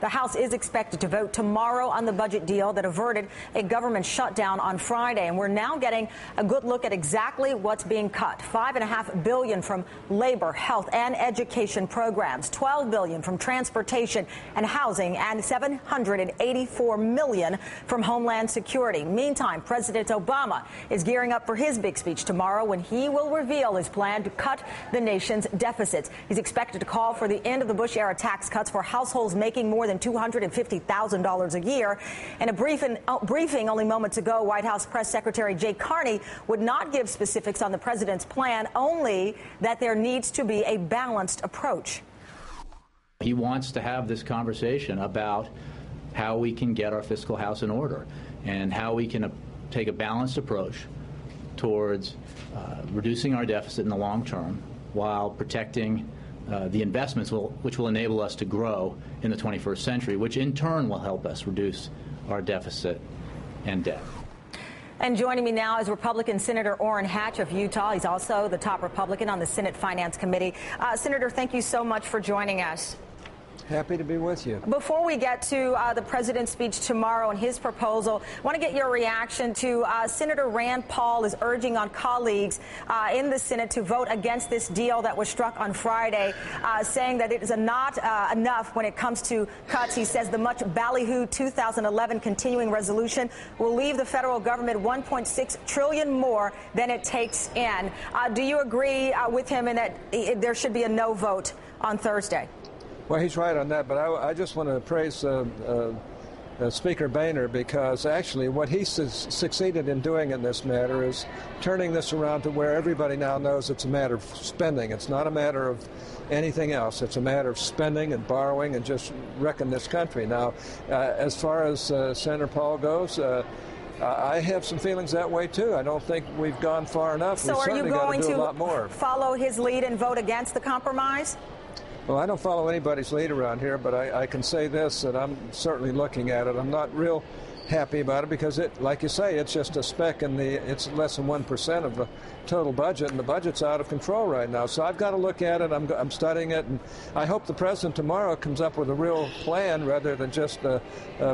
The House is expected to vote tomorrow on the budget deal that averted a government shutdown on Friday. And we're now getting a good look at exactly what's being cut. $5.5 billion from labor, health, and education programs, $12 billion from transportation and housing, and $784 million from Homeland Security. Meantime, President Obama is gearing up for his big speech tomorrow when he will reveal his plan to cut the nation's deficits. He's expected to call for the end of the Bush-era tax cuts for households making more than $250,000 a year. In a briefing only moments ago, White House Press Secretary Jay Carney would not give specifics on the president's plan, only that there needs to be a balanced approach. He wants to have this conversation about how we can get our fiscal house in order and how we can take a balanced approach towards reducing our deficit in the long term while protecting the investments which will enable us to grow in the 21st century, which in turn will help us reduce our deficit and debt. And joining me now is Republican Senator Orrin Hatch of Utah. He's also the top Republican on the Senate Finance Committee. Senator, thank you so much for joining us. Happy to be with you. Before we get to the president's speech tomorrow and his proposal, I want to get your reaction to Senator Rand Paul is urging on colleagues in the Senate to vote against this deal that was struck on Friday, saying that it is not enough when it comes to cuts. He says the much ballyhooed 2011 continuing resolution will leave the federal government $1.6 trillion more than it takes in. Do you agree with him in that there should be a no vote on Thursday? Well, he's right on that, but I just want to praise Speaker Boehner, because actually what he succeeded in doing in this matter is turning this around to where everybody now knows it's a matter of spending. It's not a matter of anything else. It's a matter of spending and borrowing and just wrecking this country. Now, as far as Senator Paul goes, I have some feelings that way, too. I don't think we've gone far enough. So we've certainly got to do a lot more. Follow his lead and vote against the compromise? Well, I don't follow anybody's lead around here, but I can say this, that I'm certainly looking at it. I'm not real happy about it because, like you say, it's just a speck in it's less than 1% of the total budget, and the budget's out of control right now. So I've got to look at it. I'm studying it, and I hope the president tomorrow comes up with a real plan rather than just a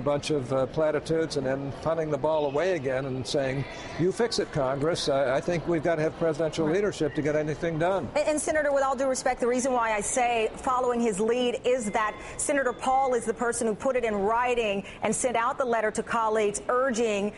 bunch of platitudes and then punting the ball away again and saying, you fix it, Congress. I think we've got to have presidential leadership to get anything done. And Senator, with all due respect, the reason why I say following his lead is that Senator Paul is the person who put it in writing and sent out the letter to colleagues urging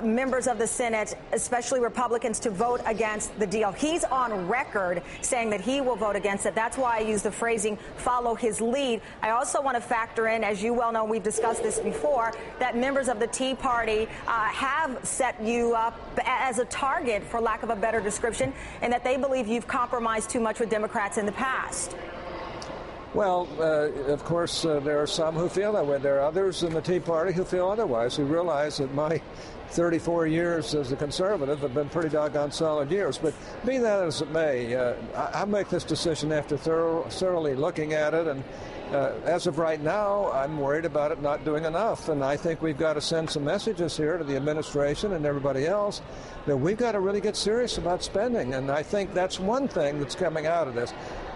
members of the Senate, especially Republicans, to vote against the deal. He's on record saying that he will vote against it. That's why I use the phrasing follow his lead. I also want to factor in, as you well know, we've discussed this before, that members of the Tea Party have set you up as a target, for lack of a better description, and that they believe you've compromised too much with Democrats in the past. Well, of course, there are some who feel that way. There are others in the Tea Party who feel otherwise, who realize that my 34 years as a conservative have been pretty doggone solid years. But be that as it may, I make this decision after thoroughly looking at it, and as of right now, I'm worried about it not doing enough. And I think we've got to send some messages here to the administration and everybody else that we've got to really get serious about spending. And I think that's one thing that's coming out of this.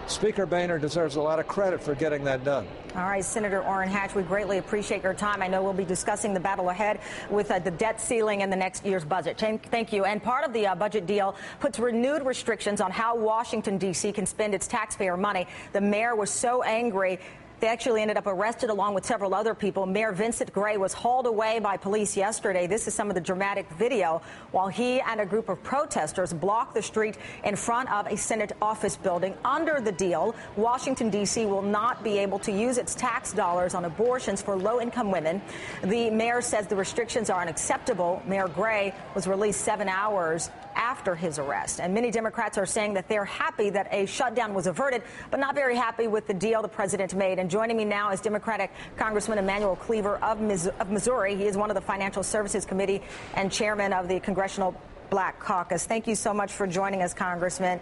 Speaker Boehner deserves a lot of credit for getting that done. All right, Senator Orrin Hatch, we greatly appreciate your time. I know we'll be discussing the battle ahead with the debt ceiling in the next year's budget. Thank you. And part of the budget deal puts renewed restrictions on how Washington, D.C. can spend its taxpayer money. The mayor was so angry, they actually ended up arrested along with several other people. Mayor Vincent Gray was hauled away by police yesterday. This is some of the dramatic video while he and a group of protesters blocked the street in front of a Senate office building. Under the deal, Washington, D.C. will not be able to use its tax dollars on abortions for low-income women. The mayor says the restrictions are unacceptable. Mayor Gray was released 7 hours after his arrest. And many Democrats are saying that they're happy that a shutdown was averted, but not very happy with the deal the president made. And joining me now is Democratic Congressman Emanuel Cleaver of Missouri. He is one of the Financial Services Committee and chairman of the Congressional Black Caucus. Thank you so much for joining us, Congressman.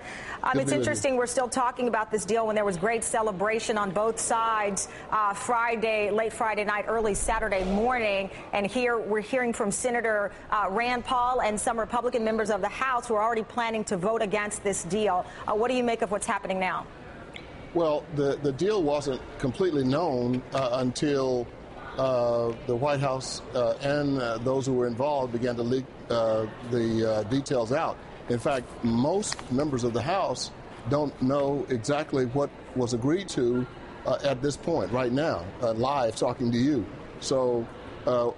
It's interesting, we're still talking about this deal when there was great celebration on both sides late Friday night, early Saturday morning. And here we're hearing from Senator Rand Paul and some Republican members of the House who are already planning to vote against this deal. What do you make of what's happening now? Well, the deal wasn't completely known until the White House and those who were involved began to leak the details out. In fact, most members of the House don't know exactly what was agreed to at this point, right now, live talking to you. So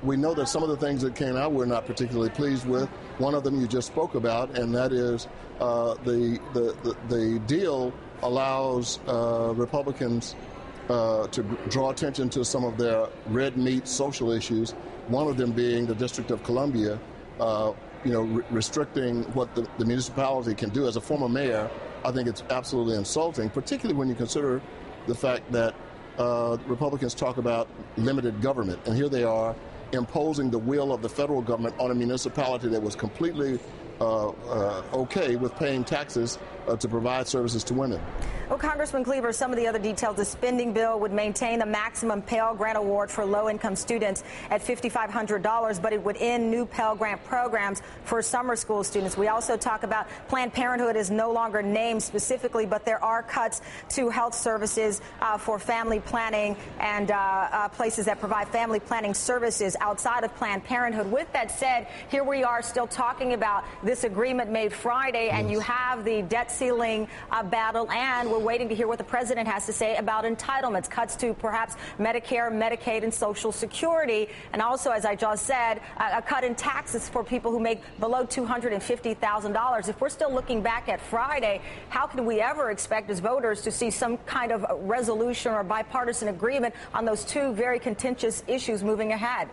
we know that some of the things that came out we're not particularly pleased with. One of them you just spoke about, and that is the deal allows Republicans to draw attention to some of their red meat social issues, one of them being the District of Columbia, restricting what the municipality can do. As a former mayor, I think it's absolutely insulting, particularly when you consider the fact that Republicans talk about limited government, and here they are imposing the will of the federal government on a municipality that was completely okay with paying taxes to provide services to women. Well, Congressman Cleaver, some of the other details, the spending bill would maintain the maximum Pell Grant award for low-income students at $5,500, but it would end new Pell Grant programs for summer school students. We also talk about Planned Parenthood is no longer named specifically, but there are cuts to health services for family planning and places that provide family planning services outside of Planned Parenthood. With that said, here we are still talking about this agreement made Friday, and you have the debt ceiling battle, and we're waiting to hear what the president has to say about entitlements, cuts to perhaps Medicare, Medicaid, and Social Security, and also, as I just said, a cut in taxes for people who make below $250,000. If we're still looking back at Friday, how can we ever expect as voters to see some kind of resolution or bipartisan agreement on those two very contentious issues moving ahead?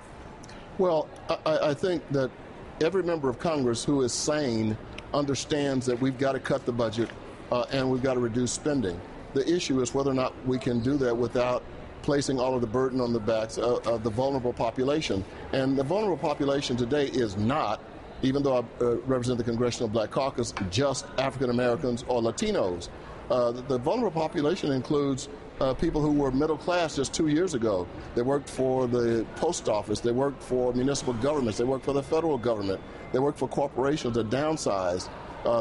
Well, I think that every member of Congress who is sane understands that we've got to cut the budget and we've got to reduce spending. The issue is whether or not we can do that without placing all of the burden on the backs of the vulnerable population. And the vulnerable population today is not, even though I represent the Congressional Black Caucus, just African Americans or Latinos. The vulnerable population includes people who were middle class just 2 years ago. They worked for the post office, they worked for municipal governments, they worked for the federal government, they worked for corporations that downsized.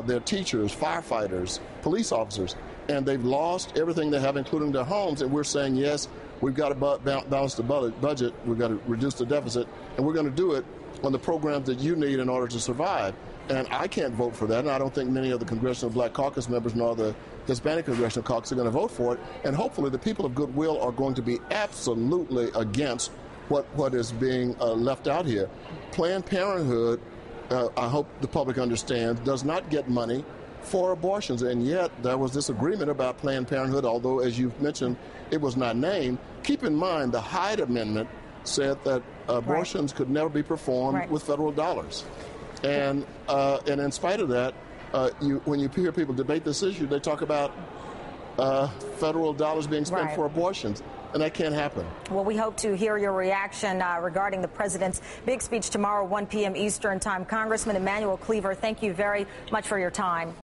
They're teachers, firefighters, police officers, and they've lost everything they have, including their homes. And we're saying, yes, we've got to balance the budget, we've got to reduce the deficit, and we're going to do it on the programs that you need in order to survive. And I can't vote for that, and I don't think many of the Congressional Black Caucus members nor the Hispanic Congressional Caucus are going to vote for it. And hopefully the people of goodwill are going to be absolutely against what is being left out here. Planned Parenthood, I hope the public understands, does not get money for abortions, and yet there was this agreement about Planned Parenthood, although, as you've mentioned, it was not named. Keep in mind, the Hyde Amendment said that abortions could never be performed with federal dollars. And in spite of that, when you hear people debate this issue, they talk about federal dollars being spent for abortions. And that can't happen. Well, we hope to hear your reaction regarding the president's big speech tomorrow, 1 p.m. Eastern Time. Congressman Emanuel Cleaver, thank you very much for your time.